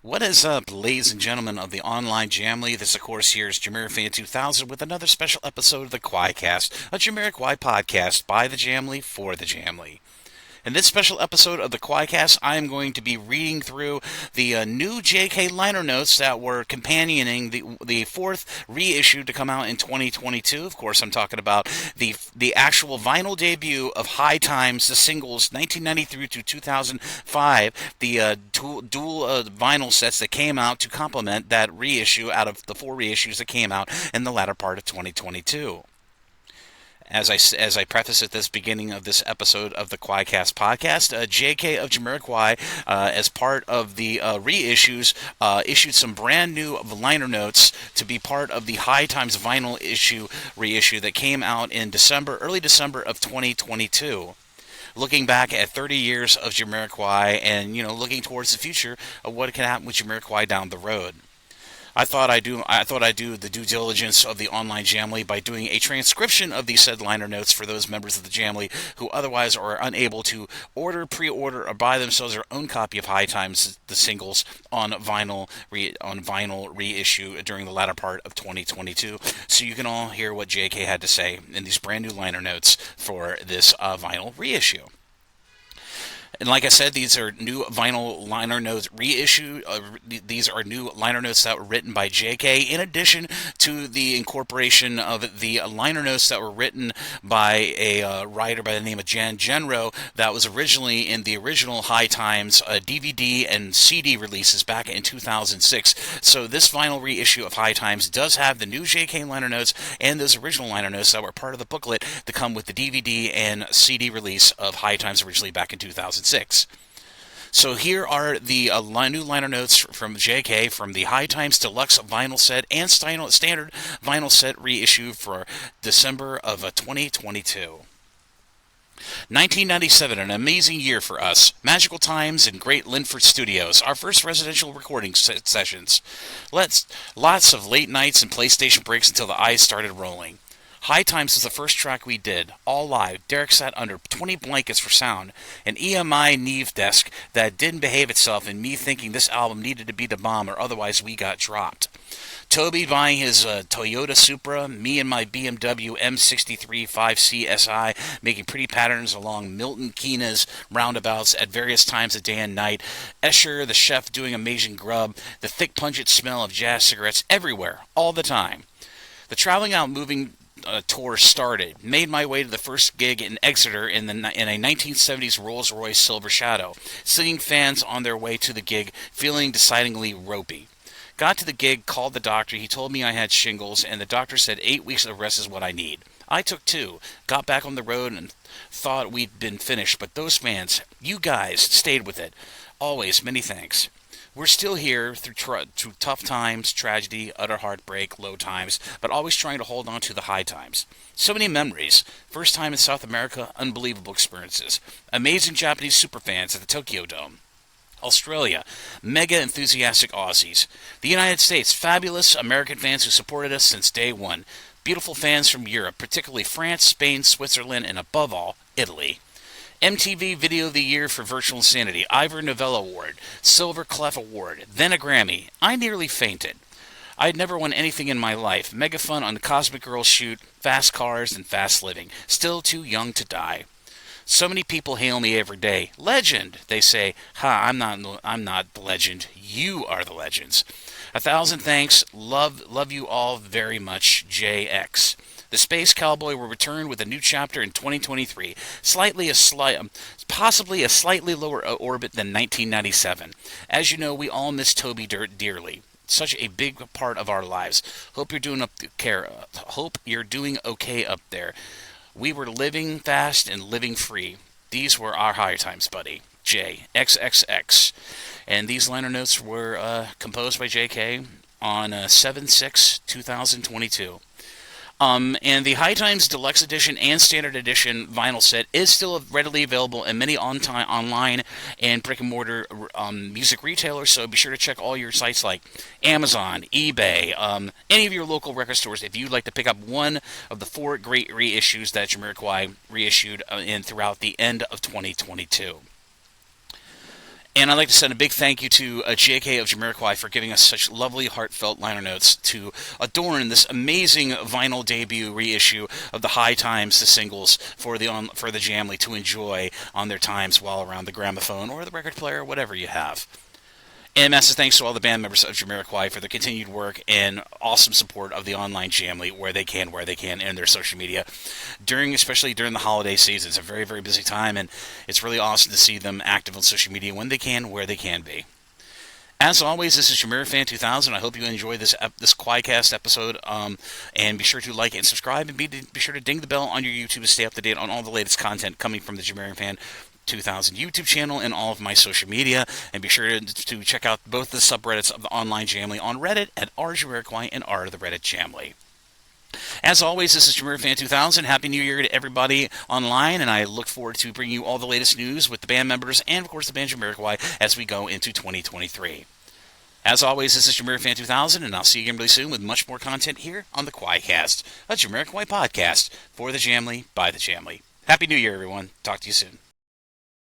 What is up, ladies and gentlemen of the online Jamly? This, of course, here is Jamiroquai 2000 with another special episode of the QUAICast, a Jamiroquai podcast by the Jamly for the Jamly. In this special episode of the QUAICast, I am going to be reading through the new JK liner notes that were companioning the fourth reissue to come out in 2022. Of course, I'm talking about the actual vinyl debut of High Times, the singles 1993 to 2005, the dual vinyl sets that came out to complement that reissue out of the four reissues that came out in the latter part of 2022. As I preface at this beginning of this episode of the QUAICast podcast, J.K. of Jamiroquai, as part of the reissues, issued some brand new liner notes to be part of the High Times vinyl reissue that came out in early December of 2022. Looking back at 30 years of Jamiroquai and, looking towards the future of what can happen with Jamiroquai down the road. I thought I'd do the due diligence of the online Jamly by doing a transcription of these said liner notes for those members of the Jamly who otherwise are unable to pre-order, or buy themselves their own copy of High Times, the singles on vinyl reissue during the latter part of 2022. So you can all hear what JK had to say in these brand new liner notes for this vinyl reissue. And like I said, these are new vinyl liner notes reissue. These are new liner notes that were written by J.K. in addition to the incorporation of the liner notes that were written by a writer by the name of Jan Genro that was originally in the original High Times DVD and CD releases back in 2006. So this vinyl reissue of High Times does have the new J.K. liner notes and those original liner notes that were part of the booklet to come with the DVD and CD release of High Times originally back in 2006. So here are the new liner notes from JK from the High Times Deluxe vinyl set and standard vinyl set reissue for December of 2022. 1997, an amazing year for us. Magical times in Great Linford Studios, our first residential recording sessions. Lots of late nights and PlayStation breaks until the eyes started rolling. High Times was the first track we did, all live. Derek sat under 20 blankets for sound, an EMI Neve desk that didn't behave itself, and me thinking this album needed to be the bomb or otherwise we got dropped. Toby buying his Toyota Supra, me and my BMW M63 5C SI making pretty patterns along Milton Keynes roundabouts at various times of day and night, Escher the chef doing amazing grub, the thick pungent smell of jazz cigarettes everywhere, all the time. The traveling out moving tour started. Made my way to the first gig in Exeter in a 1970s Rolls-Royce Silver Shadow, singing fans on their way to the gig, feeling decidedly ropey. Got to the gig, called the doctor. He told me I had shingles, and the doctor said 8 weeks of rest is what I need. I took 2, got back on the road, and thought we'd been finished, but those fans, you guys, stayed with it. Always, many thanks. We're still here through tough times, tragedy, utter heartbreak, low times, but always trying to hold on to the high times. So many memories. First time in South America, unbelievable experiences. Amazing Japanese superfans at the Tokyo Dome. Australia, mega enthusiastic Aussies. The United States, fabulous American fans who supported us since day one. Beautiful fans from Europe, particularly France, Spain, Switzerland, and above all, Italy. MTV Video of the Year for Virtual Insanity, Ivor Novello Award, Silver Clef Award, then a Grammy. I nearly fainted. I'd never won anything in my life. Mega fun on the Cosmic Girls shoot, fast cars, and fast living. Still too young to die. So many people hail me every day. Legend, they say. Ha, I'm not the legend. You are the legends. 1,000 thanks. Love you all very much. JX. The Space Cowboy will return with a new chapter in 2023, possibly a slightly lower orbit than 1997. As you know, we all miss Toby dearly. Such a big part of our lives. Hope you're doing okay up there. We were living fast and living free. These were our high times, buddy. J XXX. And these liner notes were composed by JK on 7/6/2022. And the High Times Deluxe Edition and Standard Edition vinyl set is still readily available in many online and brick-and-mortar music retailers, so be sure to check all your sites like Amazon, eBay, any of your local record stores if you'd like to pick up one of the 4 great reissues that Jamiroquai reissued throughout the end of 2022. And I'd like to send a big thank you to JK of Jamiroquai for giving us such lovely, heartfelt liner notes to adorn this amazing vinyl debut reissue of the High Times, the singles for the Jamly to enjoy on their times while around the gramophone or the record player, whatever you have. And massive thanks to all the band members of Jamiroquai for their continued work and awesome support of the online Jamly where they can, and their social media. Especially during the holiday season. It's a very, very busy time, and it's really awesome to see them active on social media when they can, where they can be. As always, this is JamiroFan2000. I hope you enjoy this QUAICast episode, and be sure to like and subscribe, and be sure to ding the bell on your YouTube to stay up to date on all the latest content coming from the JamiroFan 2000 YouTube channel and all of my social media, and be sure to check out both the subreddits of the online Jamly on Reddit at r/Jamiroquai and r the Reddit Jamly. As always, this is JamiroFan2000. Happy New Year to everybody online, and I look forward to bringing you all the latest news with the band members and, of course, the band Jamiroquai as we go into 2023. As always, this is JamiroFan2000, and I'll see you again really soon with much more content here on the QUAICast, a Jamiroquai podcast for the Jamly by the Jamly. Happy New Year, everyone. Talk to you soon.